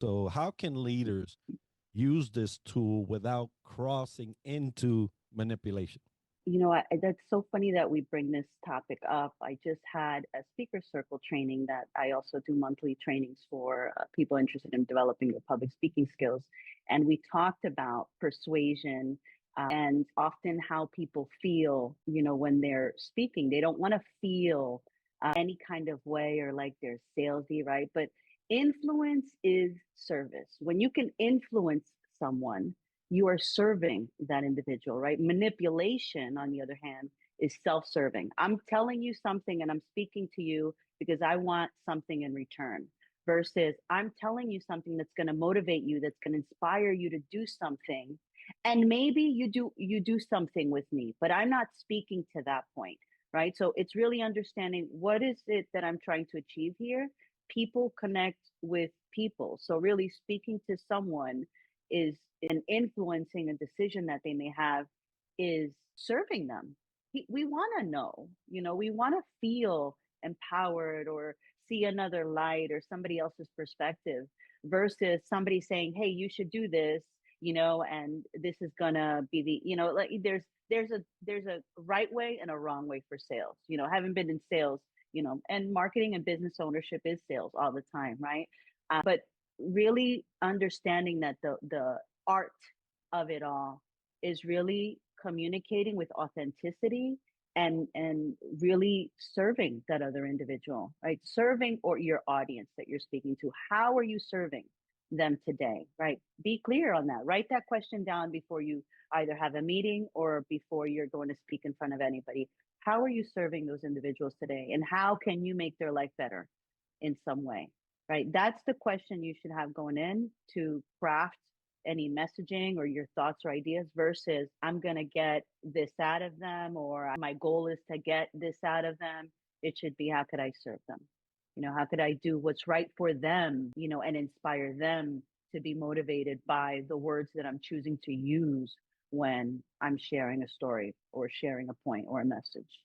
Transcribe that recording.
So, how can leaders use this tool without crossing into manipulation? That's so funny that we bring this topic up. I just had a speaker circle training that I also do monthly trainings for people interested in developing their public speaking skills. And we talked about persuasion and often how people feel, when they're speaking. They don't want to feel any kind of way or like they're salesy, right? But influence is service. When you can influence someone, you are serving that individual, right? Manipulation, on the other hand, is self serving. I'm telling you something and I'm speaking to you because I want something in return, versus I'm telling you something that's going to motivate you, that's going to inspire you to do something. And maybe you do something with me, but I'm not speaking to that point, right? So it's really understanding what is it that I'm trying to achieve here. People connect with people. So really speaking to someone is and influencing a decision that they may have is serving them. We want to know, we want to feel empowered or see another light or somebody else's perspective, versus somebody saying, hey, you should do this, and this is gonna be like there's a right way and a wrong way for sales. Having been in sales, and marketing and business ownership is sales all the time, right? But really understanding that the art of it all is really communicating with authenticity and really serving that other individual, right? Serving or your audience that you're speaking to. How are you serving them today, right? Be clear on that. Write that question down before you either have a meeting or before you're going to speak in front of anybody. How are you serving those individuals today? And how can you make their life better in some way? Right? That's the question you should have going in to craft any messaging or your thoughts or ideas, versus I'm going to get this out of them or my goal is to get this out of them. It should be, how could I serve them? How could I do what's right for them, and inspire them to be motivated by the words that I'm choosing to use when I'm sharing a story or sharing a point or a message.